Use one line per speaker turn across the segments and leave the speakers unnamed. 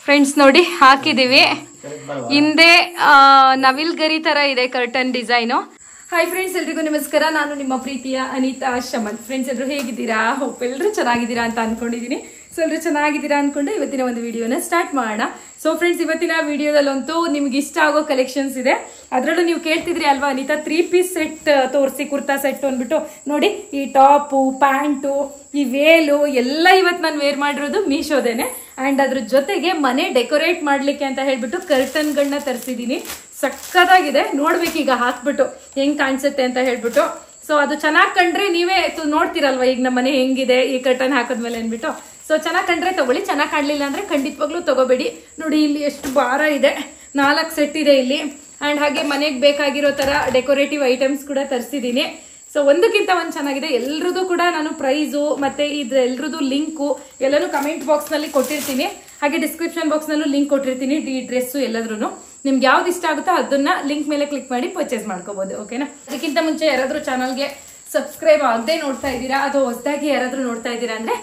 Friends ನೋಡಿ ಹಾಕಿದೀವಿ. ಹಿಂದೆ ನವಿಲ್ಗರಿ ತರ ಇದೆ ಕರ್ಟನ್ ಡಿಸೈನು. ಹಾಯ್ ಫ್ರೆಂಡ್ಸ್, ಎಲ್ರಿಗೂ ನಮಸ್ಕಾರ. ನಾನು ನಿಮ್ಮ ಪ್ರೀತಿಯ ಅನಿತಾ ಶಮಂತ್. ಫ್ರೆಂಡ್ಸ್ ಎಲ್ಲರೂ ಹೇಗಿದ್ದೀರಾ? ಹೋಪ್ ಎಲ್ಲರೂ ಚೆನ್ನಾಗಿದ್ದೀರಾ ಅಂತ ಅನ್ಕೊಂಡಿದೀನಿ. ಸೊ ಎಲ್ಲರೂ ಚೆನ್ನಾಗಿದ್ದೀರಾ ಅನ್ಕೊಂಡು ಇವತ್ತಿನ ಒಂದು ವಿಡಿಯೋನ ಸ್ಟಾರ್ಟ್ ಮಾಡೋಣ. ಸೊ ಫ್ರೆಂಡ್ಸ್, ಇವತ್ತಿನ ವಿಡಿಯೋದಲ್ಲಂತೂ ನಿಮ್ಗೆ ಇಷ್ಟ ಆಗೋ ಕಲೆಕ್ಷನ್ಸ್ ಇದೆ. ಅದರಲ್ಲೂ ನೀವು ಕೇಳ್ತಿದ್ರಿ ಅಲ್ವಾ ಅನಿತಾ 3 ಪೀಸ್ ಸೆಟ್ ತೋರಿಸಿ, ಕುರ್ತಾ ಸೆಟ್ ಅಂದ್ಬಿಟ್ಟು. ನೋಡಿ, ಈ ಟಾಪು, ಪ್ಯಾಂಟು, ಈ ವೇಲು ಎಲ್ಲ ಇವತ್ತು ನಾನು ವೇರ್ ಮಾಡಿರೋದು ಮೀಶೋದೇನೆ. ಅಂಡ್ ಅದ್ರ ಜೊತೆಗೆ ಮನೆ ಡೆಕೋರೇಟ್ ಮಾಡ್ಲಿಕ್ಕೆ ಅಂತ ಹೇಳ್ಬಿಟ್ಟು ಕರ್ಟನ್ಗಳನ್ನ ತರಿಸಿದೀನಿ. ಸಕ್ಕತ್ತಾಗಿದೆ, ನೋಡ್ಬೇಕೀಗ ಹಾಕ್ಬಿಟ್ಟು ಹೆಂಗ್ ಕಾಣಿಸುತ್ತೆ ಅಂತ ಹೇಳ್ಬಿಟ್ಟು. ಸೊ ಅದು ಚೆನ್ನಾಗಿ ಕಂಡ್ರೆ ನೀವೇ ನೋಡ್ತಿರಲ್ವಾ ಈಗ ನಮ್ಮ ಮನೆ ಹೆಂಗಿದೆ ಈ ಕರ್ಟನ್ ಹಾಕದ್ಮೇಲೆ ಅಂದ್ಬಿಟ್ಟು. ಸೊ ಚೆನ್ನಾಗಿ ಕಂಡ್ರೆ ತಗೊಳ್ಳಿ, ಚೆನ್ನಾಗಿ ಕಾಣಲಿಲ್ಲ ಅಂದ್ರೆ ಖಂಡಿತವಾಗ್ಲೂ ತಗೋಬೇಡಿ. ನೋಡಿ ಇಲ್ಲಿ ಎಷ್ಟು ಭಾರ ಇದೆ, 4 ಸೆಟ್ ಇದೆ ಇಲ್ಲಿ. ಅಂಡ್ ಹಾಗೆ ಮನೆಗೆ ಬೇಕಾಗಿರೋ ತರ ಡೆಕೋರೇಟಿವ್ ಐಟಮ್ಸ್ ಕೂಡ ತರಿಸಿದೀನಿ. ಸೊ ಒಂದಕ್ಕಿಂತ ಒಂದು ಚೆನ್ನಾಗಿದೆ. ಎಲ್ರದ್ದು ಕೂಡ ನಾನು ಪ್ರೈಸು ಮತ್ತೆ ಇದು ಎಲ್ರದ್ದು ಲಿಂಕು ಎಲ್ಲಾನು ಕಮೆಂಟ್ ಬಾಕ್ಸ್ ನಲ್ಲಿ ಕೊಟ್ಟಿರ್ತೀನಿ. ಹಾಗೆ ಡಿಸ್ಕ್ರಿಪ್ಷನ್ ಬಾಕ್ಸ್ ನಲ್ಲೂ ಲಿಂಕ್ ಕೊಟ್ಟಿರ್ತೀನಿ. ಡ್ರೆಸ್ಸು ಎಲ್ಲದ್ರೂ ನಿಮ್ಗೆ ಯಾವ್ದು ಇಷ್ಟ ಆಗುತ್ತೋ ಅದನ್ನ ಲಿಂಕ್ ಮೇಲೆ ಕ್ಲಿಕ್ ಮಾಡಿ ಪರ್ಚೇಸ್ ಮಾಡ್ಕೋಬಹುದು. ಓಕೆನಾ? ಅದಕ್ಕಿಂತ ಮುಂಚೆ ಯಾರಾದ್ರೂ ಚಾನಲ್ಗೆ ಸಬ್ಸ್ಕ್ರೈಬ್ ಆಗದೆ ನೋಡ್ತಾ ಇದ್ದೀರಾ ಅಥವಾ ಹೊಸದಾಗಿ ಯಾರಾದ್ರೂ ನೋಡ್ತಾ ಇದ್ದೀರಾ ಅಂದ್ರೆ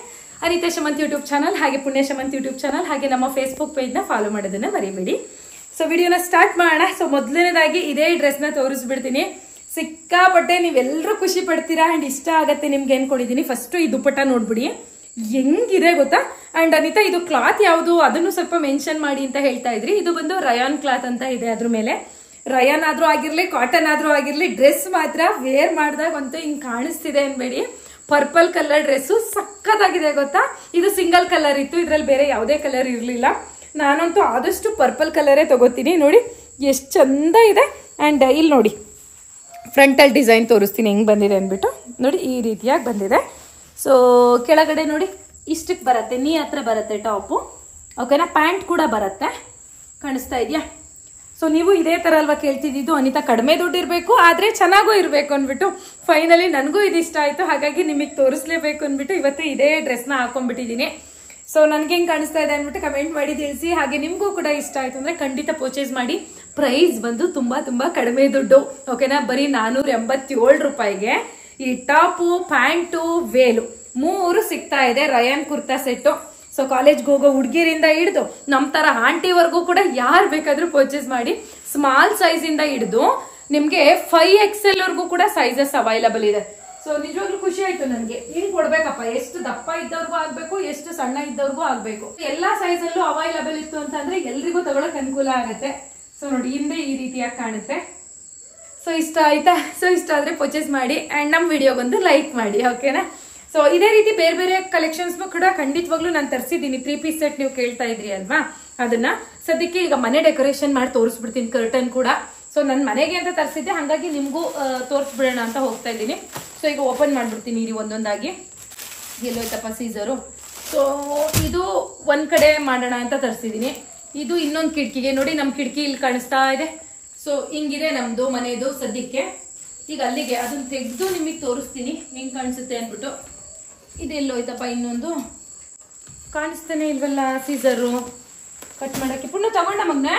ಅನಿತಾ ಶಮಂತ್ ಯೂಟ್ಯೂಬ್ ಚಾನಲ್, ಹಾಗೆ ಪುಣ್ಯ ಶಮಂತ್ ಯೂಟ್ಯೂಬ್ ಚಾನಲ್, ಹಾಗೆ ನಮ್ಮ ಫೇಸ್ಬುಕ್ ಪೇಜ್ ನ ಫಾಲೋ ಮಾಡೋದನ್ನ ಮರಿಬೇಡಿ. ಸೊ ವಿಡಿಯೋನ ಸ್ಟಾರ್ಟ್ ಮಾಡೋಣ. ಸೊ ಮೊದಲನೇದಾಗಿ ಇದೇ ಡ್ರೆಸ್ ನ ತೋರಿಸ್ಬಿಡ್ತೀನಿ. ಸಿಕ್ಕಾಪಟ್ಟೆ ನೀವೆಲ್ಲರೂ ಖುಷಿ ಪಡ್ತೀರಾ ಅಂಡ್ ಇಷ್ಟ ಆಗತ್ತೆ ನಿಮ್ಗೆ ಅನ್ಕೊಂಡಿದೀನಿ. ಫಸ್ಟ್ ಈ ದುಪ್ಪಟ್ಟ ನೋಡ್ಬಿಡಿ ಹೆಂಗಿದೆ ಗೊತ್ತಾ. ಅಂಡ್ ಅನಿತಾ ಇದು ಕ್ಲಾತ್ ಯಾವುದು ಅದನ್ನು ಸ್ವಲ್ಪ ಮೆನ್ಷನ್ ಮಾಡಿ ಅಂತ ಹೇಳ್ತಾ ಇದ್ರಿ. ಇದು ಬಂದು ರಯಾನ್ ಕ್ಲಾತ್ ಅಂತ ಇದೆ. ಅದ್ರ ಮೇಲೆ ರಯಾನ್ ಆದ್ರೂ ಆಗಿರ್ಲಿ, ಕಾಟನ್ ಆದ್ರೂ ಆಗಿರ್ಲಿ, ಡ್ರೆಸ್ ಮಾತ್ರ ವೇರ್ ಮಾಡಿದಾಗ ಅಂತೂ ಹಿಂಗ್ ಕಾಣಿಸ್ತಿದೆ ಅನ್ಬೇಡಿ. ಪರ್ಪಲ್ ಕಲರ್ ಡ್ರೆಸ್ಸು ಸಕ್ಕತ್ತಾಗಿದೆ ಗೊತ್ತಾ. ಇದು ಸಿಂಗಲ್ ಕಲರ್ ಇತ್ತು, ಇದ್ರಲ್ಲಿ ಬೇರೆ ಯಾವುದೇ ಕಲರ್ ಇರ್ಲಿಲ್ಲ. ನಾನಂತೂ ಆದಷ್ಟು ಪರ್ಪಲ್ ಕಲರೇ ತಗೋತೀನಿ. ನೋಡಿ ಎಷ್ಟು ಚಂದ ಇದೆ. ಅಂಡ್ ಇಲ್ಲಿ ನೋಡಿ ಫ್ರಂಟಲ್ ಡಿಸೈನ್ ತೋರಿಸ್ತೀನಿ ಹೆಂಗ್ ಬಂದಿದೆ ಅಂದ್ಬಿಟ್ಟು. ನೋಡಿ ಈ ರೀತಿಯಾಗಿ ಬಂದಿದೆ. ಸೊ ಕೆಳಗಡೆ ನೋಡಿ ಇಷ್ಟಕ್ಕೆ ಬರುತ್ತೆ, ನೀ ಹತ್ರ ಬರುತ್ತೆ ಟಾಪು. ಓಕೆನಾ? ಪ್ಯಾಂಟ್ ಕೂಡ ಬರುತ್ತೆ, ಕಾಣಿಸ್ತಾ ಇದೆಯಾ? ಸೊ ನೀವು ಇದೇ ತರ ಅಲ್ವಾ ಕೇಳ್ತಿದ್ದು ಅನಿತಾ ಕಡಿಮೆ ದುಡ್ಡು ಇರಬೇಕು ಆದ್ರೆ ಚೆನ್ನಾಗೂ ಇರಬೇಕು ಅಂದ್ಬಿಟ್ಟು. ಫೈನಲಿ ನನಗೂ ಇದು ಇಷ್ಟ ಆಯ್ತು, ಹಾಗಾಗಿ ನಿಮಗೆ ತೋರಿಸ್ಲೇಬೇಕು ಅಂದ್ಬಿಟ್ಟು ಇವತ್ತು ಇದೇ ಡ್ರೆಸ್ನ ಹಾಕೊಂಡ್ಬಿಟ್ಟಿದ್ದೀನಿ. ಸೊ ನನ್ಗೆ ಹೆಂಗ್ ಕಾಣಿಸ್ತಾ ಇದೆ ಅಂದ್ಬಿಟ್ಟು ಕಮೆಂಟ್ ಮಾಡಿ ತಿಳಿಸಿ. ಹಾಗೆ ನಿಮ್ಗೂ ಕೂಡ ಇಷ್ಟ ಆಯ್ತು ಅಂದ್ರೆ ಖಂಡಿತ ಪರ್ಚೇಸ್ ಮಾಡಿ. ಪ್ರೈಸ್ ಬಂದು ತುಂಬಾ ತುಂಬಾ ಕಡಿಮೆ ದುಡ್ಡು. ಓಕೆನಾ? ಬರೀ 487 ರೂಪಾಯಿಗೆ ಈ ಟಾಪು, ಪ್ಯಾಂಟು, ವೇಲು 3 ಸಿಗ್ತಾ ಇದೆ. ರಯಾನ್ ಕುರ್ತಾ ಸೆಟ್ಟು. ಸೊ ಕಾಲೇಜ್ಗೆ ಹೋಗೋ ಹುಡುಗಿರಿಂದ ಹಿಡಿದು ನಮ್ ತರ ಆಂಟಿವರೆಗೂ ಕೂಡ ಯಾರು ಬೇಕಾದ್ರೂ ಪರ್ಚೇಸ್ ಮಾಡಿ. ಸ್ಮಾಲ್ ಸೈಜ್ ಇಂದ ಹಿಡಿದು ನಿಮ್ಗೆ 5XL ವರ್ಗೂ ಕೂಡ ಸೈಜಸ್ ಅವೈಲಬಲ್ ಇದೆ. ಸೊ ನಿಜವಾಗ್ಲೂ ಖುಷಿ ಆಯ್ತು ನನ್ಗೆ. ಹಿಂಗ್ ಕೊಡ್ಬೇಕಪ್ಪ, ಎಷ್ಟು ದಪ್ಪ ಇದ್ದವ್ರಿಗೂ ಆಗ್ಬೇಕು, ಎಷ್ಟು ಸಣ್ಣ ಇದ್ದವ್ರಿಗೂ ಆಗ್ಬೇಕು. ಎಲ್ಲಾ ಸೈಜ್ ಅಲ್ಲೂ ಅವೈಲಬಲ್ ಇತ್ತು ಅಂತಂದ್ರೆ ಎಲ್ರಿಗೂ ತಗೊಳಕ್ ಅನುಕೂಲ ಆಗುತ್ತೆ. ಸೊ ನೋಡಿ ಹಿಂದೆ ಈ ರೀತಿಯಾಗಿ ಕಾಣುತ್ತೆ. ಸೊ ಇಷ್ಟ ಆಯ್ತಾ? ಸೊ ಇಷ್ಟ ಆದ್ರೆ ಪರ್ಚೇಸ್ ಮಾಡಿ ಅಂಡ್ ನಮ್ ವಿಡಿಯೋಗೊಂದು ಲೈಕ್ ಮಾಡಿ. ಓಕೆನಾ? ಸೊ ಇದೇ ರೀತಿ ಬೇರೆ ಬೇರೆ ಕಲೆಕ್ಷನ್ಸ್ ಕೂಡ ಖಂಡಿತವಾಗ್ಲೂ ನಾನು ತರಿಸಿದ್ದೀನಿ. 3 ಪೀಸ್ ಸೆಟ್ ನೀವು ಕೇಳ್ತಾ ಇದ್ರಿ ಅಲ್ವಾ, ಅದನ್ನ ಸದ್ಯಕ್ಕೆ ಈಗ ಮನೆ ಡೆಕೋರೇಷನ್ ಮಾಡಿ ತೋರಿಸ್ಬಿಡ್ತೀನಿ. ಕರ್ಟನ್ ಕೂಡ ಸೊ ನನ್ನ ಮನೆಗೆ ಅಂತ ತರಿಸಿದ್ದೆ, ಹಾಗಾಗಿ ನಿಮ್ಗೂ ತೋರಿಸ್ಬಿಡೋಣ ಅಂತ ಹೋಗ್ತಾ ಇದ್ದೀನಿ. ಸೊ ಈಗ ಓಪನ್ ಮಾಡ್ಬಿಡ್ತೀನಿ ಇರಿ ಒಂದೊಂದಾಗಿ. ಎಲ್ಲೋಯ್ತಪ್ಪ ಸೀಸರು. ಸೊ ಇದು ಒಂದ್ ಕಡೆ ಮಾಡೋಣ ಅಂತ ತರಿಸಿದ್ದೀನಿ. ಇದು ಇನ್ನೊಂದು ಕಿಟಕಿಗೆ. ನೋಡಿ ನಮ್ ಕಿಟಕಿ ಇಲ್ಲಿ ಕಾಣಿಸ್ತಾ ಇದೆ. ಸೊ ಹಿಂಗಿದೆ ನಮ್ದು ಮನೆದು ಸದ್ಯಕ್ಕೆ. ಈಗ ಅಲ್ಲಿಗೆ ಅದನ್ನ ತೆಗೆದು ನಿಮಗೆ ತೋರಿಸ್ತೀನಿ ಹೆಂಗ್ ಕಾಣಿಸುತ್ತೆ ಅನ್ಬಿಟ್ಟು. ಇದೆಲ್ಲೋಯ್ತಪ್ಪ ಇನ್ನೊಂದು, ಕಾಣಿಸ್ತಾನೆ ಇಲ್ವಲ್ಲ ಸೀಸರು ಕಟ್ ಮಾಡಕ್ಕೆ. ಪುಣ್ಯ ತಗೊಂಡ ಮಗ್ನ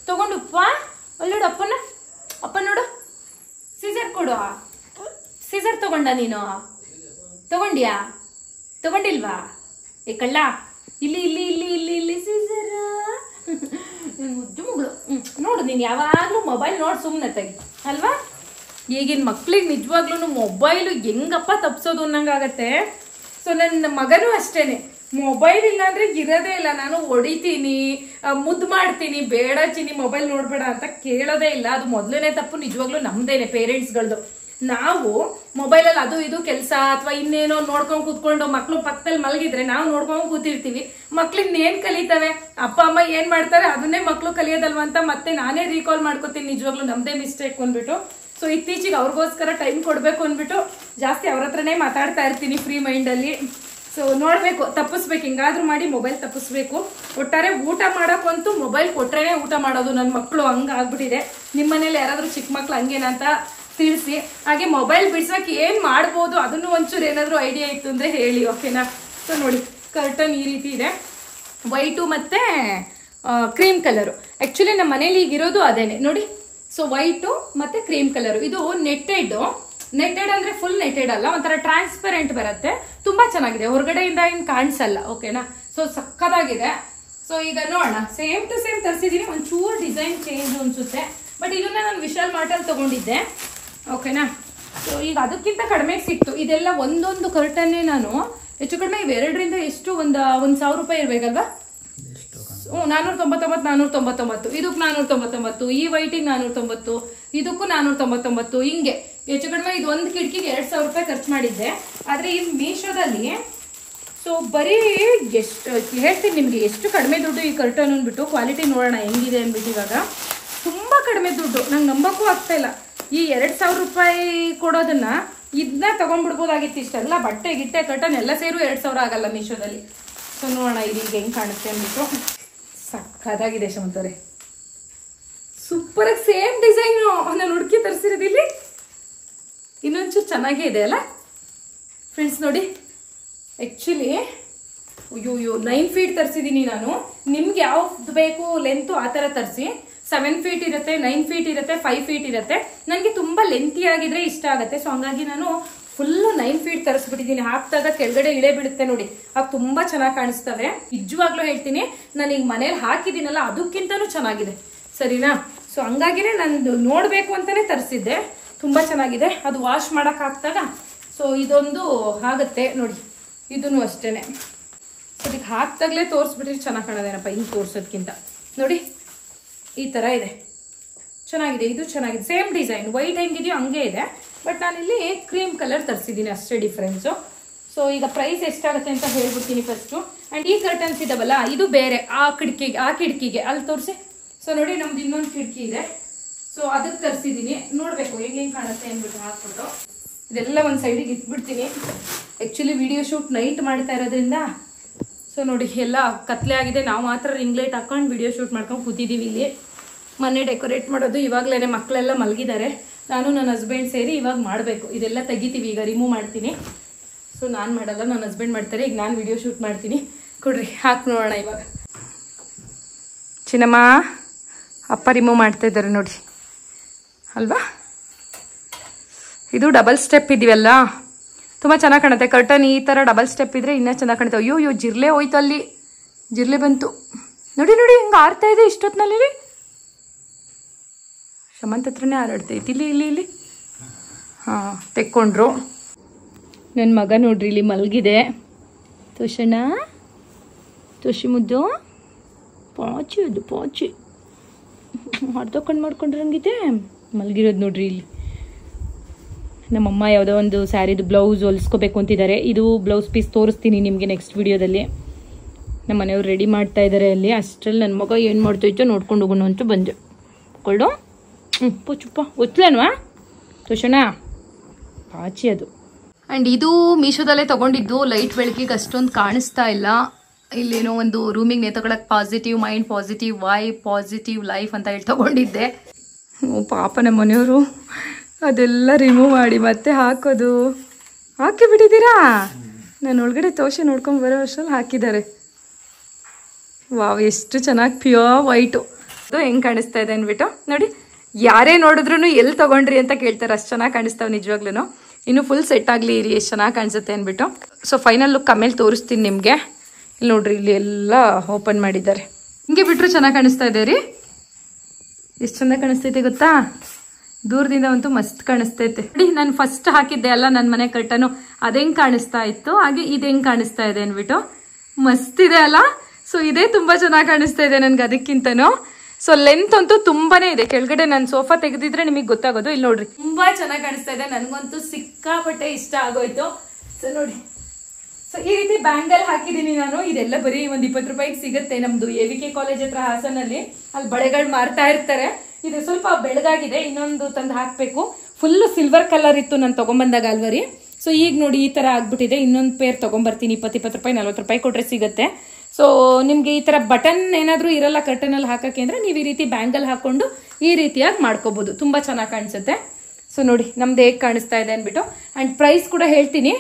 ತಗೊಂಡುಪ್ಪ ಅಲ್ಲೋಡು. ಅಪ್ಪ ನೋಡು, ಸೀಸರ್ ಕೊಡು. ಸೀಸರ್ ತಗೊಂಡ ನೀನು? ತಗೊಂಡ್ಯಾ? ತಗೊಂಡಿಲ್ವಾ? ಏ ಕಳ್ಳ, ಇಲ್ಲಿ ಇಲ್ಲಿ ಇಲ್ಲಿ ಇಲ್ಲಿ ಇಲ್ಲಿ ಸೀಸರ್. ಮುದ್ದು ಮಗಳು. ನೋಡು, ನೀನ್ ಯಾವಾಗ್ಲೂ ಮೊಬೈಲ್ ನೋಡಿ ಸುಮ್ಮನೆ ತೆಗಿ ಅಲ್ವಾ. ಈಗಿನ ಮಕ್ಳಿಗೆ ನಿಜವಾಗ್ಲೂ ಮೊಬೈಲು ಹೆಂಗಪ್ಪ ತಪ್ಸೋದು ಅನ್ನಂಗಾಗತ್ತೆ. ಸೊ ನನ್ನ ಮಗನೂ ಅಷ್ಟೇನೆ, ಮೊಬೈಲ್ ಇಲ್ಲ ಅಂದ್ರೆ ಇರೋದೇ ಇಲ್ಲ. ನಾನು ಹೊಡಿತೀನಿ, ಮುದ್ದು ಮಾಡ್ತೀನಿ, ಬೇಡ ಚಿನಿ ಮೊಬೈಲ್ ನೋಡ್ಬೇಡ ಅಂತ ಕೇಳೋದೇ ಇಲ್ಲ. ಅದು ಮೊದಲನೇ ತಪ್ಪು ನಿಜವಾಗ್ಲೂ ನಮ್ದೇನೆ, ಪೇರೆಂಟ್ಸ್ಗಳದು. ನಾವು ಮೊಬೈಲಲ್ಲಿ ಅದು ಇದು ಕೆಲಸ ಅಥವಾ ಇನ್ನೇನೋ ನೋಡ್ಕೊಂಡ್ ಕೂತ್ಕೊಂಡು ಮಕ್ಳು ಪಕ್ಕದಲ್ಲಿ ಮಲಗಿದ್ರೆ ನಾವು ನೋಡ್ಕೊಂಡ್ ಕೂತಿರ್ತೀವಿ. ಮಕ್ಳಿಗೆ ಏನ್ ಕಲಿತವೆ, ಅಪ್ಪ ಅಮ್ಮ ಏನ್ ಮಾಡ್ತಾರೆ ಅದನ್ನೇ ಮಕ್ಳು ಕಲಿಯೋದಲ್ವ ಅಂತ ಮತ್ತೆ ನಾನೇ ರೀಕಾಲ್ ಮಾಡ್ಕೋತೀನಿ. ನಿಜವಾಗ್ಲೂ ನಮ್ದೇ ಮಿಸ್ಟೇಕ್ ಅಂದ್ಬಿಟ್ಟು. ಸೊ ಇತ್ತೀಚೆಗೆ ಅವ್ರಿಗೋಸ್ಕರ ಟೈಮ್ ಕೊಡ್ಬೇಕು ಅಂದ್ಬಿಟ್ಟು ಜಾಸ್ತಿ ಅವ್ರ ಹತ್ರನೇ ಮಾತಾಡ್ತಾ ಇರ್ತೀನಿ ಫ್ರೀ ಮೈಂಡ್ ಅಲ್ಲಿ. ಸೊ ನೋಡ್ಬೇಕು, ತಪ್ಪಿಸ್ಬೇಕು, ಹಿಂಗಾದ್ರೂ ಮಾಡಿ ಮೊಬೈಲ್ ತಪ್ಪಿಸ್ಬೇಕು. ಒಟ್ಟಾರೆ ಊಟ ಮಾಡೋಕ್ಕಂತೂ ಮೊಬೈಲ್ ಕೊಟ್ರೇನೆ ಊಟ ಮಾಡೋದು ನನ್ನ ಮಕ್ಕಳು. ಹಂಗ ಆಗ್ಬಿಟ್ಟಿದೆ. ನಿಮ್ಮ ಮನೇಲಿ ಯಾರಾದ್ರೂ ಚಿಕ್ಕ ಮಕ್ಳು ಹಂಗೇನಂತ ತಿಳಿಸಿ. ಹಾಗೆ ಮೊಬೈಲ್ ಬಿಡ್ಸಕ್ಕೆ ಏನ್ ಮಾಡ್ಬೋದು ಅದನ್ನು ಒಂಚೂರು ಏನಾದ್ರು ಐಡಿಯಾ ಇತ್ತು ಅಂದ್ರೆ ಹೇಳಿ. ಓಕೆನಾ? ಸೊ ನೋಡಿ ಕರ್ಟನ್ ಈ ರೀತಿ ಇದೆ, ವೈಟು ಮತ್ತೆ ಕ್ರೀಮ್ ಕಲರು. ಆಕ್ಚುಲಿ ನಮ್ಮ ಮನೇಲಿ ಈಗ ಇರೋದು ಅದೇನೆ ನೋಡಿ. ಸೊ ವೈಟು ಮತ್ತೆ ಕ್ರೀಮ್ ಕಲರ್. ಇದು ನೆಟ್ಟೆಡ್ ಅಂದ್ರೆ ಫುಲ್ ನೆಟ್ಟೆಡ್ ಅಲ್ಲ, ಒಂಥರ ಟ್ರಾನ್ಸ್ಪರೆಂಟ್ ಬರುತ್ತೆ. ತುಂಬಾ ಚೆನ್ನಾಗಿದೆ, ಹೊರಗಡೆಯಿಂದ ಏನ್ ಕಾಣಿಸಲ್ಲ. ಓಕೆನಾ? ಸೊ ಸಕ್ಕದಾಗಿದೆ. ಸೊ ಈಗ ನೋಡೋಣ, ಸೇಮ್ ಟು ಸೇಮ್ ತರಿಸಿದ್ದೀನಿ, ಒಂಚೂರು ಡಿಸೈನ್ ಚೇಂಜ್ ಅನ್ಸುತ್ತೆ. ಬಟ್ ಇದನ್ನ ನಾನು ವಿಶಾಲ್ ಮಾರ್ಟಲ್ಲಿ ತಗೊಂಡಿದ್ದೆ, ಓಕೆನಾ. ಸೊ ಈಗ ಅದಕ್ಕಿಂತ ಕಡಿಮೆ ಸಿಕ್ತು. ಇದೆಲ್ಲ ಒಂದೊಂದು ಕರ್ಟನ್ನೇ ನಾನು ಹೆಚ್ಚು ಕಡಿಮೆ ಇವೆರಡರಿಂದ ಎಷ್ಟು ಒಂದು 1,000 ರೂಪಾಯಿ ಇರಬೇಕಲ್ವಾ. 499, ಇದಕ್ಕೆ 499, ಈ ವೈಟಿಗೆ 490, ಇದಕ್ಕೂ 499, ಹಿಂಗೆ ಹೆಚ್ಚು ಕಡಿಮೆ ಇದು ಒಂದು ಕಿಟಕಿಗೆ 2,000 ರೂಪಾಯಿ ಖರ್ಚು ಮಾಡಿದ್ದೆ. ಆದರೆ ಈ ಮೀಶೋದಲ್ಲಿ ಸೊ ಬರೀ ಎಷ್ಟು ಹೇಳ್ತೀನಿ ನಿಮಗೆ, ಎಷ್ಟು ಕಡಿಮೆ ದುಡ್ಡು ಈ ಕರ್ಟನ್ ಅಂದ್ಬಿಟ್ಟು. ಕ್ವಾಲಿಟಿ ನೋಡೋಣ ಹೆಂಗಿದೆ ಅಂದ್ಬಿಟ್ಟು. ಇವಾಗ ತುಂಬ ಕಡಿಮೆ ದುಡ್ಡು, ನಂಗೆ ನಂಬಕ್ಕೂ ಆಗ್ತಾ ಇಲ್ಲ. ಈ 2,000 ರೂಪಾಯಿ ಕೊಡೋದನ್ನ ಇದನ್ನ ತೊಗೊಂಡ್ಬಿಡ್ಬೋದಾಗಿತ್ತು. ಇಷ್ಟೆಲ್ಲ ಬಟ್ಟೆ ಗಿಟ್ಟೆ ಕರ್ಟನ್ ಎಲ್ಲ ಸೇರು 2,000 ಆಗಲ್ಲ ಮೀಶೋದಲ್ಲಿ. ಸೊ ನೋಡೋಣ ಇದೀಗ ಹೆಂಗೆ ಕಾಣುತ್ತೆ ಅಂದ್ಬಿಟ್ಟು. ಸಕ್ಕದಾಗಿದೆ ಶಮಂತವ್ರೆ, ಸೂಪರಾಗಿ ಸೇಮ್ ಡಿಸೈನು ನಾನು ಹುಡುಕಿ ತರಿಸಿರೋದು. ಇಲ್ಲಿ ಇನ್ನೊಂಚೂರು ಚೆನ್ನಾಗೇ ಇದೆ ಅಲ್ಲ ಫ್ರೆಂಡ್ಸ್. ನೋಡಿ ಆ್ಯಕ್ಚುಲಿ ಅಯ್ಯೋ 9 ಫೀಟ್ ತರಿಸಿದ್ದೀನಿ ನಾನು. ನಿಮ್ಗೆ ಯಾವ್ದು ಬೇಕು ಲೆಂತು ಆ ಥರ ತರಿಸಿ. 7 ಫೀಟ್ ಇರುತ್ತೆ, 9 ಫೀಟ್ ಇರುತ್ತೆ, 5 ಫೀಟ್ ಇರುತ್ತೆ. ನನಗೆ ತುಂಬ ಲೆಂತಿ ಆಗಿದ್ರೆ ಇಷ್ಟ ಆಗುತ್ತೆ. ಸೊ ಹಂಗಾಗಿ ನಾನು ಫುಲ್ಲು 9 ಫೀಟ್ ತರಿಸ್ಬಿಟ್ಟಿದ್ದೀನಿ. ಹಾಕ್ದಾಗ ಕೆಳಗಡೆ ಇಳೆ ಬಿಡುತ್ತೆ ನೋಡಿ, ಅದು ತುಂಬ ಚೆನ್ನಾಗಿ ಕಾಣಿಸ್ತವೆ. ನಿಜವಾಗ್ಲೂ ಹೇಳ್ತೀನಿ, ನಾನು ಈಗ ಮನೇಲಿ ಹಾಕಿದ್ದೀನಲ್ಲ ಅದಕ್ಕಿಂತನೂ ಚೆನ್ನಾಗಿದೆ, ಸರಿನಾ. ಸೊ ಹಂಗಾಗಿನೇ ನಂದು ನೋಡಬೇಕು ಅಂತಲೇ ತರಿಸಿದ್ದೆ. ತುಂಬ ಚೆನ್ನಾಗಿದೆ. ಅದು ವಾಶ್ ಮಾಡೋಕೆ ಹಾಕ್ದಾಗ ಸೊ ಇದೊಂದು ಆಗುತ್ತೆ ನೋಡಿ, ಇದೂ ಅಷ್ಟೇ. ಸೊ ಇದಕ್ಕೆ ಹಾಕ್ದಾಗಲೇ ತೋರಿಸ್ಬಿಟ್ರೆ ಚೆನ್ನಾಗಿ ಕಾಣೋದೇನಪ್ಪ ಹಿಂಗೆ ತೋರಿಸೋದ್ಕಿಂತ. ನೋಡಿ ಈ ಥರ ಇದೆ, ಚೆನ್ನಾಗಿದೆ. ಇದು ಚೆನ್ನಾಗಿದೆ, ಸೇಮ್ ಡಿಸೈನ್, ವೈಟ್ ಹೆಂಗಿದೆಯೋ ಹಂಗೆ ಇದೆ. ಬಟ್ ನಾನಿಲ್ಲಿ ಕ್ರೀಮ್ ಕಲರ್ ತರಿಸಿದ್ದೀನಿ, ಅಷ್ಟೇ ಡಿಫ್ರೆನ್ಸು. ಸೊ ಈಗ ಪ್ರೈಸ್ ಎಷ್ಟಾಗುತ್ತೆ ಅಂತ ಹೇಳ್ಬಿಡ್ತೀನಿ ಫಸ್ಟು. ಆ್ಯಂಡ್ ಈ ಕರ್ಟನ್ಸ್ ಇದಾವಲ್ಲ, ಇದು ಬೇರೆ. ಆ ಕಿಟಕಿಗೆ ಅಲ್ಲಿ ತೋರಿಸಿ. ಸೊ ನೋಡಿ ನಮ್ದು ಇನ್ನೊಂದು ಕಿಟಕಿ ಇದೆ, ಸೊ ಅದಕ್ಕೆ ತರಿಸಿದ್ದೀನಿ. ನೋಡಬೇಕು ಹೆಂಗೆ ಕಾಣುತ್ತೆ ಅಂದ್ಬಿಟ್ಟು ಹಾಕ್ಬಿಟ್ಟು. ಇದೆಲ್ಲ ಒಂದು ಸೈಡಿಗೆ ಇಟ್ಬಿಡ್ತೀನಿ. ಆ್ಯಕ್ಚುಲಿ ವಿಡಿಯೋ ಶೂಟ್ ನೈಟ್ ಮಾಡ್ತಾ ಇರೋದ್ರಿಂದ ಸೊ ನೋಡಿ ಎಲ್ಲ ಕತ್ಲೆ ಆಗಿದೆ. ನಾವು ಮಾತ್ರ ರಿಂಗ್ ಲೈಟ್ ಹಾಕೊಂಡು ವಿಡಿಯೋ ಶೂಟ್ ಮಾಡ್ಕೊಂಡು ಕೂತಿದ್ದೀವಿ ಇಲ್ಲಿ. ಮನೆ ಡೆಕೋರೇಟ್ ಮಾಡೋದು ಇವಾಗಲೇ, ಮಕ್ಕಳೆಲ್ಲ ಮಲಗಿದ್ದಾರೆ. ನಾನು ನನ್ನ ಹಸ್ಬೆಂಡ್ ಸೇರಿ ಇವಾಗ ಮಾಡಬೇಕು. ಇದೆಲ್ಲ ತೆಗಿತೀವಿ, ಈಗ ರಿಮೂವ್ ಮಾಡ್ತೀನಿ. ಸೊ ನಾನು ಮಾಡಲ್ಲ, ನನ್ನ ಹಸ್ಬೆಂಡ್ ಮಾಡ್ತಾರೆ. ಈಗ ನಾನು ವಿಡಿಯೋ ಶೂಟ್ ಮಾಡ್ತೀನಿ. ಕೊಡ್ರಿ ಹಾಕಿ ನೋಡೋಣ ಇವಾಗ. ಚಿನ್ನಮ್ಮ ಅಪ್ಪ ರಿಮೂವ್ ಮಾಡ್ತಾ ಇದ್ದಾರೆ ನೋಡಿ ಅಲ್ವಾ. ಇದು ಡಬಲ್ ಸ್ಟೆಪ್ ಇದೆಯಲ್ಲ, ತುಂಬ ಚೆನ್ನಾಗಿ ಕಾಣುತ್ತೆ. ಕರ್ಟನ್ ಈ ಥರ ಡಬಲ್ ಸ್ಟೆಪ್ ಇದ್ರೆ ಇನ್ನೂ ಚೆನ್ನಾಗಿ ಕಾಣುತ್ತೆ. ಅಯ್ಯೋ ಜಿರ್ಲೆ ಹೋಯ್ತು, ಅಲ್ಲಿ ಜಿರ್ಲೆ ಬಂತು ನೋಡಿ. ನೋಡಿ ಹಿಂಗೆ ಆಡ್ತಾ ಇದೆ ಇಷ್ಟೊತ್ತಿನಲ್ಲಿ. ಶಮಂತ್ ಹತ್ರನೇ ಹಾರಾಡ್ತೈತಿ. ಇಲ್ಲಿ ಹಾಂ ತೆಕ್ಕೊಂಡ್ರು. ನನ್ನ ಮಗ ನೋಡ್ರಿ ಇಲ್ಲಿ ಮಲಗಿದೆ. ತೋಷಣ ತೋಷಿ ಮುದ್ದು ಪಾಚಿ, ಅದು ಪಾಚಿ ಅರ್ಧಕೊಂಡು ಮಾಡ್ಕೊಂಡ್ರಂಗಿದೆ ಮಲಗಿರೋದು ನೋಡ್ರಿ. ಇಲ್ಲಿ ನಮ್ಮಮ್ಮ ಯಾವುದೋ ಒಂದು ಸ್ಯಾರಿದು ಬ್ಲೌಸ್ ಹೊಲಿಸ್ಕೋಬೇಕು ಅಂತಿದ್ದಾರೆ. ಇದು ಬ್ಲೌಸ್ ಪೀಸ್ ತೋರಿಸ್ತೀನಿ ನಿಮಗೆ ನೆಕ್ಸ್ಟ್ ವಿಡಿಯೋದಲ್ಲಿ. ನಮ್ಮ ಮನೆಯವ್ರು ರೆಡಿ ಮಾಡ್ತಾ ಇದ್ದಾರೆ ಅಲ್ಲಿ. ಅಷ್ಟರಲ್ಲಿ ನನ್ನ ಮಗ ಏನು ಮಾಡ್ತೈತೋ ನೋಡ್ಕೊಂಡು ಹೋಗೋಣ ಅಂತೂ ಬಂದೆ. ಕೊಳ್ಳು ಪುಚ್ಚುಪ್ಪ ಗೊತ್ತಲೇನ್ವಾ ತೋಷಣ ಪಾಚಿ ಅದು. ಆ್ಯಂಡ್ ಇದು ಮೀಶೋದಲ್ಲೇ ತೊಗೊಂಡಿದ್ದು. ಲೈಟ್ ಬೆಳಕಿಗೆ ಅಷ್ಟೊಂದು ಕಾಣಿಸ್ತಾ ಇಲ್ಲ. ಇಲ್ಲೇನೋ ಒಂದು ರೂಮಿಗೆ ನೇತಗೊಳಕ್ಕೆ positive mind, positive vibe, positive life ಅಂತ ಹೇಳಿ ತೊಗೊಂಡಿದ್ದೆ. ಪಾಪ ನಮ್ಮ ಮನೆಯವರು ಅದೆಲ್ಲ ರಿಮೂವ್ ಮಾಡಿ ಮತ್ತೆ ಹಾಕೋದು ಹಾಕಿ ಬಿಟ್ಟಿದ್ದೀರಾ. ನಾನು ಒಳಗಡೆ ತೋಷೆ ನೋಡ್ಕೊಂಡು ಬರೋ ಅಷ್ಟರಲ್ಲಿ ಹಾಕಿದ್ದಾರೆ. ವಾವ್ ಎಷ್ಟು ಚೆನ್ನಾಗಿ ಪ್ಯೂರ್ ವೈಟು. ಅದು ಹೆಂಗೆ ಕಾಣಿಸ್ತಾ ಇದೆ ಅಂದ್ಬಿಟ್ಟು ನೋಡಿ. ಯಾರೇ ನೋಡಿದ್ರು ಎಲ್ಲಿ ತೊಗೊಂಡ್ರಿ ಅಂತ ಕೇಳ್ತಾರೆ, ಅಷ್ಟು ಚೆನ್ನಾಗಿ ಕಾಣಿಸ್ತಾವೆ ನಿಜವಾಗ್ಲೂ. ಇನ್ನು ಫುಲ್ ಸೆಟ್ ಆಗಲಿ ಇರಿ, ಎಷ್ಟು ಚೆನ್ನಾಗಿ ಕಾಣಿಸುತ್ತೆ ಅಂದ್ಬಿಟ್ಟು. ಸೊ ಫೈನಲ್ ಲುಕ್ ಆಮೇಲೆ ತೋರಿಸ್ತೀನಿ ನಿಮಗೆ. ಇಲ್ಲಿ ನೋಡ್ರಿ, ಇಲ್ಲಿ ಎಲ್ಲ ಓಪನ್ ಮಾಡಿದ್ದಾರೆ. ಹಿಂಗೆ ಬಿಟ್ಟರು ಚೆನ್ನಾಗಿ ಕಾಣಿಸ್ತಾ ಇದೆ ರೀ. ಎಷ್ಟು ಚೆಂದ ಕಾಣಿಸ್ತೈತೆ ಗೊತ್ತಾ, ದೂರದಿಂದ ಅಂತೂ ಮಸ್ತ್ ಕಾಣಿಸ್ತೈತೆ ನೋಡಿ. ನಾನು ಫಸ್ಟ್ ಹಾಕಿದ್ದೆ ಅಲ್ಲ ನನ್ನ ಮನೆ ಕರ್ಟನು, ಅದು ಹೆಂಗೆ ಕಾಣಿಸ್ತಾ ಇತ್ತು, ಹಾಗೆ ಇದು ಹೆಂಗೆ ಕಾಣಿಸ್ತಾ ಇದೆ ಅಂದ್ಬಿಟ್ಟು ಮಸ್ತ್ ಇದೆ ಅಲ್ಲ. ಸೊ ಇದೇ ತುಂಬ ಚೆನ್ನಾಗಿ ಕಾಣಿಸ್ತಾ ಇದೆ ನನಗೆ ಅದಕ್ಕಿಂತನೂ. ಸೊ ಲೆಂತ್ ಅಂತೂ ತುಂಬಾನೇ ಇದೆ. ಕೆಳಗಡೆ ನಾನು ಸೋಫಾ ತೆಗೆದಿದ್ರೆ ನಿಮಗೆ ಗೊತ್ತಾಗೋದು. ಇಲ್ಲಿ ನೋಡ್ರಿ ತುಂಬಾ ಚೆನ್ನಾಗಿ ಕಾಣಿಸ್ತಾ ಇದೆ. ನನಗಂತೂ ಸಿಕ್ಕಾಪಟ್ಟೆ ಇಷ್ಟ ಆಗೋಯ್ತು. ಸೊ ನೋಡಿ, ಸೊ ಈ ರೀತಿ ಬ್ಯಾಂಗಲ್ ಹಾಕಿದ್ದೀನಿ ನಾನು. ಇದೆಲ್ಲ ಬರೀ ಒಂದು 20 ರೂಪಾಯಿಗೆ ಸಿಗುತ್ತೆ. ನಮ್ದು AVK ಕಾಲೇಜ್ ಹತ್ರ ಹಾಸನಲ್ಲಿ, ಅಲ್ಲಿ ಬಳೆಗಳು ಮಾರ್ತಾ ಇರ್ತಾರೆ. ಇದು ಸ್ವಲ್ಪ ಬೆಳಗಾಗಿದೆ, ಇನ್ನೊಂದು ತಂದು ಹಾಕಬೇಕು. ಫುಲ್ಲು ಸಿಲ್ವರ್ ಕಲರ್ ಇತ್ತು ನಾನು ತೊಗೊಂಬಂದಾಗ ಅಲ್ವರಿ. ಸೊ ಈಗ ನೋಡಿ ಈ ಥರ ಆಗ್ಬಿಟ್ಟಿದೆ. ಇನ್ನೊಂದು ಪೇರ್ ತೊಗೊಂಬರ್ತೀನಿ. 20 ರೂಪಾಯಿ 40 ರೂಪಾಯಿ ಕೊಟ್ಟರೆ ಸಿಗುತ್ತೆ. ಸೊ ನಿಮಗೆ ಈ ಥರ ಬಟನ್ ಏನಾದರೂ ಇರಲ್ಲ ಕರ್ಟನಲ್ಲಿ ಹಾಕೋಕ್ಕೆ ಅಂದರೆ ನೀವು ಈ ರೀತಿ ಬ್ಯಾಂಗಲ್ ಹಾಕ್ಕೊಂಡು ಈ ರೀತಿಯಾಗಿ ಮಾಡ್ಕೋಬೋದು. ತುಂಬ ಚೆನ್ನಾಗಿ ಕಾಣಿಸುತ್ತೆ. ಸೊ ನೋಡಿ ನಮ್ದು ಹೇಗೆ ಕಾಣಿಸ್ತಾ ಇದೆ ಅಂದ್ಬಿಟ್ಟು. ಆ್ಯಂಡ್ ಪ್ರೈಸ್ ಕೂಡ ಹೇಳ್ತೀನಿ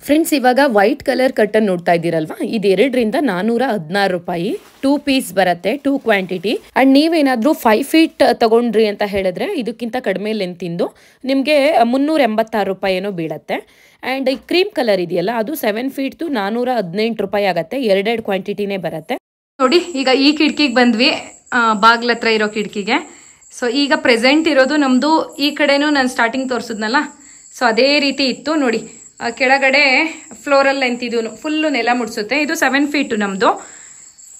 ಫ್ರೆಂಡ್ಸ್. ಇವಾಗ ವೈಟ್ ಕಲರ್ ಕರ್ಟನ್ ನೋಡ್ತಾ ಇದ್ದೀರಲ್ವಾ, ಇದು 2ರಿಂದ 416 ರೂಪಾಯಿ. 2 ಪೀಸ್ ಬರುತ್ತೆ, 2 ಕ್ವಾಂಟಿಟಿ. ಆ್ಯಂಡ್ ನೀವೇನಾದರೂ 5 ಫೀಟ್ ತಗೊಂಡ್ರಿ ಅಂತ ಹೇಳಿದ್ರೆ ಇದಕ್ಕಿಂತ ಕಡಿಮೆ ಲೆಂತಿಂದು ನಿಮಗೆ 386 ರೂಪಾಯಿ ಏನೋ ಬೀಳತ್ತೆ. ಆ್ಯಂಡ್ ಈ ಕ್ರೀಮ್ ಕಲರ್ ಇದೆಯಲ್ಲ, ಅದು 7 ಫೀಟ್ದು 418 ರೂಪಾಯಿ ಆಗುತ್ತೆ. 2 ಕ್ವಾಂಟಿಟಿನೇ ಬರುತ್ತೆ. ನೋಡಿ ಈಗ ಈ ಕಿಟಕಿಗೆ ಬಂದ್ವಿ, ಬಾಗ್ಲ ಹತ್ರ ಇರೋ ಕಿಟಕಿಗೆ. ಸೊ ಈಗ ಪ್ರೆಸೆಂಟ್ ಇರೋದು ನಮ್ಮದು ಈ ಕಡೆನೂ ನಾನು ಸ್ಟಾರ್ಟಿಂಗ್ ತೋರಿಸಿದ್ನಲ್ಲ, ಸೊ ಅದೇ ರೀತಿ ಇತ್ತು ನೋಡಿ. ಕೆಳಗಡೆ ಫ್ಲೋರಲ್ ಲೆಂತ್ ಇದು ಫುಲ್ಲು ನೆಲ ಮುಡ್ಸುತ್ತೆ. ಇದು 7 ಫೀಟು ನಮ್ಮದು.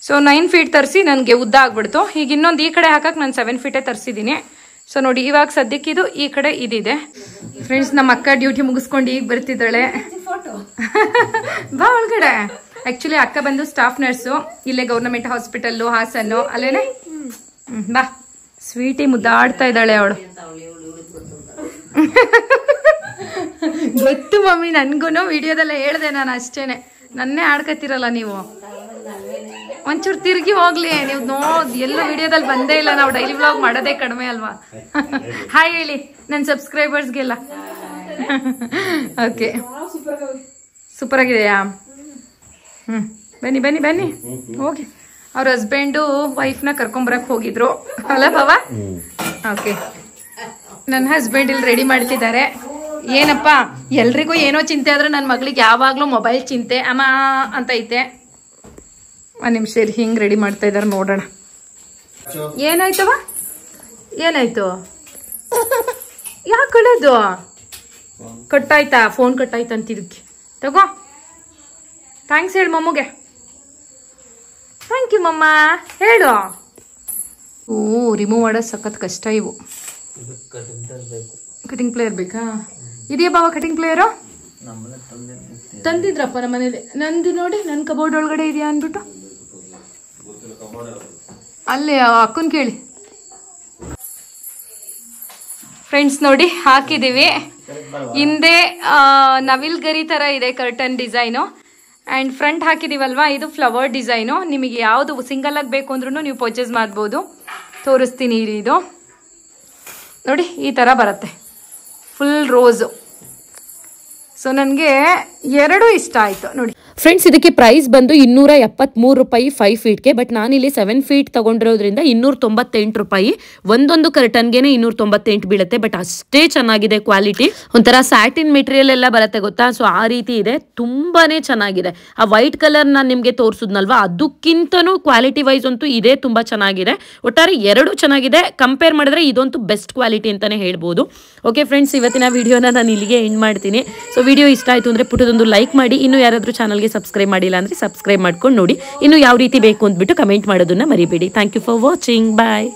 ಸೊ 9 ಫೀಟ್ ತರಿಸಿ ನನಗೆ ಉದ್ದ ಆಗ್ಬಿಡ್ತು. ಈಗ ಇನ್ನೊಂದು ಈ ಕಡೆ ಹಾಕಕ್ಕೆ ನಾನು 7 ಫೀಟೇ ತರಿಸಿದ್ದೀನಿ. ಸೊ ನೋಡಿ ಇವಾಗ ಸದ್ಯಕ್ಕಿದು ಈ ಕಡೆ ಇದಿದೆ. ಫ್ರೆಂಡ್ಸ್, ನಮ್ಮ ಅಕ್ಕ ಡ್ಯೂಟಿ ಮುಗಿಸ್ಕೊಂಡು ಈಗ ಬರ್ತಿದ್ದಾಳೆ. ಬಾ ಒಳಗಡೆ. ಆಕ್ಚುಲಿ ಅಕ್ಕ ಬಂದು ಸ್ಟಾಫ್ ನರ್ಸು, ಇಲ್ಲೇ ಗೌರ್ನಮೆಂಟ್ ಹಾಸ್ಪಿಟಲ್ಲು ಹಾಸನ್ನು ಅಲ್ಲೇನೆ. ಬಾ ಸ್ವೀಟಿ ಮುದ್ದಾಡ್ತಾ ಇದ್ದಾಳೆ ಅವಳು. ಗೊತ್ತು ಮಮ್ಮಿ, ನನ್ಗೂನು ವಿಡಿಯೋದಲ್ಲ ಹೇಳ್ದೆ ನಾನು ಅಷ್ಟೇನೆ. ನನ್ನೇ ಆಡ್ಕತ್ತಿರಲ್ಲ ನೀವು. ಒಂಚೂರು ತಿರುಗಿ ಹೋಗ್ಲಿ ನೀವು. ಎಲ್ಲೂ ವಿಡಿಯೋದಲ್ಲಿ ಬಂದೇ ಇಲ್ಲ. ನಾವು ಡೈಲಿ ವ್ಲಾಗ್ ಮಾಡೋದೇ ಕಡಿಮೆ ಅಲ್ವಾ. ಹಾಯ್ ಹೇಳಿ ನನ್ನ ಸಬ್ಸ್ಕ್ರೈಬರ್ಸ್ಗೆಲ್ಲ. ಓಕೆ, ಸೂಪರ್ ಆಗಿದೆಯಾ? ಬನ್ನಿ ಬನ್ನಿ ಬನ್ನಿ ಹೋಗಿ. ಅವ್ರ ಹಸ್ಬೆಂಡು ವೈಫ್ನ ಕರ್ಕೊಂಬರಕ್ ಹೋಗಿದ್ರು ಅಲ್ಲ ಬಾವ? ಓಕೆ, ನನ್ನ ಹಸ್ಬೆಂಡ್ ಇಲ್ಲಿ ರೆಡಿ ಮಾಡ್ತಿದ್ದಾರೆ. ಏನಪ್ಪ ಎಲ್ರಿಗೂ ಏನೋ ಚಿಂತೆ ಆದ್ರೆ ನನ್ನ ಮಗಳಿಗೆ ಯಾವಾಗ್ಲೂ ಮೊಬೈಲ್ ಚಿಂತೆ ಅಮ್ಮ ಅಂತ ಐತೆ. ಒಂದು ನಿಮಿಷ ಇಲ್ಲಿ ಹಿಂಗೆ ರೆಡಿ ಮಾಡ್ತಾ ಇದ್ದಾರೆ, ನೋಡೋಣ. ಏನಾಯ್ತವ? ಏನಾಯ್ತು? ಯಾಕೆ ಕಳೋದು? ಕಟ್ಟಾಯ್ತಾ? ಫೋನ್ ಕಟ್ಟಾಯ್ತು ಅಂತಿದ್ದಕ್ಕೆ ತಗೋ. ಥ್ಯಾಂಕ್ಸ್ ಹೇಳು ಮಮ್ಮಗೆ. ಥ್ಯಾಂಕ್ ಯು ಮಮ್ಮ ಹೇಳು. ಓ, ರಿಮೂವ್ ಮಾಡೋದು ಸಖತ್ ಕಷ್ಟ ಇವು. ಕಟಿಂಗ್ ಪ್ಲೇಯರ್ ಬೇಕಾ? ಇದೆಯಾ ಬಾವ ಕಟಿಂಗ್ ಪ್ಲೇಯರು? ತಂದಿದ್ರಪ್ಪ ನಮ್ಮ ಮನೇಲಿ. ನಂದು ನೋಡಿ, ನನ್ನ ಕಬೋರ್ಡ್ ಒಳಗಡೆ ಇದೆಯಾ ಅಂದ್ಬಿಟ್ಟು ಅಲ್ಲಿ ಅಕ್ಕನ್ ಕೇಳಿ. ಫ್ರೆಂಡ್ಸ್ ನೋಡಿ ಹಾಕಿದೀವಿ. ಹಿಂದೆ ನವಿಲ್ ಗರಿ ತರ ಇದೆ ಕರ್ಟನ್ ಡಿಸೈನು. ಆ್ಯಂಡ್ ಫ್ರಂಟ್ ಹಾಕಿದೀವಲ್ವಾ, ಇದು ಫ್ಲವರ್ ಡಿಸೈನು. ನಿಮಗೆ ಯಾವುದು ಸಿಂಗಲ್ ಆಗಿ ಬೇಕು ಅಂದ್ರೂ ನೀವು ಪರ್ಚೇಸ್ ಮಾಡ್ಬೋದು. ತೋರಿಸ್ತೀನಿ ಇದು ನೋಡಿ, ಈ ಥರ ಬರುತ್ತೆ ಫುಲ್ ರೋಸು. ಸೊ ನನಗೆ ಎರಡು ಇಷ್ಟ ಆಯಿತು ನೋಡಿ.
ಫ್ರೆಂಡ್ಸ್, ಇದಕ್ಕೆ ಪ್ರೈಸ್ ಬಂದು 273 ರೂಪಾಯಿ 5 ಫೀಟ್ಗೆ. ಬಟ್ ನಾನಿಲ್ಲಿ 7 ಫೀಟ್ ತಗೊಂಡಿರೋದ್ರಿಂದ 298 ರೂಪಾಯಿ. ಒಂದೊಂದು ಕರ್ಟನ್ಗೆ 298 ಬೀಳುತ್ತೆ. ಬಟ್ ಅಷ್ಟೇ ಚೆನ್ನಾಗಿದೆ ಕ್ವಾಲಿಟಿ. ಒಂಥರ ಸ್ಯಾಟಿನ್ ಮೆಟೀರಿಯಲ್ ಎಲ್ಲ ಬರುತ್ತೆ ಗೊತ್ತಾ. ಸೊ ಆ ರೀತಿ ಇದೆ, ತುಂಬಾನೇ ಚೆನ್ನಾಗಿದೆ. ಆ ವೈಟ್ ಕಲರ್ ನಾನು ನಿಮಗೆ ತೋರಿಸಿದ್ನಲ್ವಾ, ಅದಕ್ಕಿಂತನೂ ಕ್ವಾಲಿಟಿ ವೈಸ್ ಅಂತೂ ಇದೇ ತುಂಬಾ ಚೆನ್ನಾಗಿದೆ. ಒಟ್ಟಾರೆ ಎರಡು ಚೆನ್ನಾಗಿದೆ. ಕಂಪೇರ್ ಮಾಡಿದ್ರೆ ಇದಂತೂ ಬೆಸ್ಟ್ ಕ್ವಾಲಿಟಿ ಅಂತಾನೆ ಹೇಳ್ಬೋದು. ಓಕೆ ಫ್ರೆಂಡ್ಸ್, ಇವತ್ತಿನ ವಿಡಿಯೋನ ನಾನು ಇಲ್ಲಿಗೆ ಎಂಡ್ ಮಾಡ್ತೀನಿ. ಸೊ ವಿಡಿಯೋ ಇಷ್ಟ ಆಯಿತು ಅಂದರೆ ಪುಟ್ಟದೊಂದು ಲೈಕ್ ಮಾಡಿ. ಇನ್ನು ಯಾರಾದರೂ ಚಾನಲ್ಗೆ ಸಬ್ಸ್ಕ್ರೈಬ್ ಮಾಡಿಲ್ಲ ಅಂದರೆ ಸಬ್ಸ್ಕ್ರೈಬ್ ಮಾಡ್ಕೊಂಡು ನೋಡಿ. ಇನ್ನು ಯಾವ ರೀತಿ ಬೇಕು ಅಂದ್ಬಿಟ್ಟು ಕಮೆಂಟ್ ಮಾಡೋದನ್ನ ಮರಿಬೇಡಿ. Thank you for watching. Bye.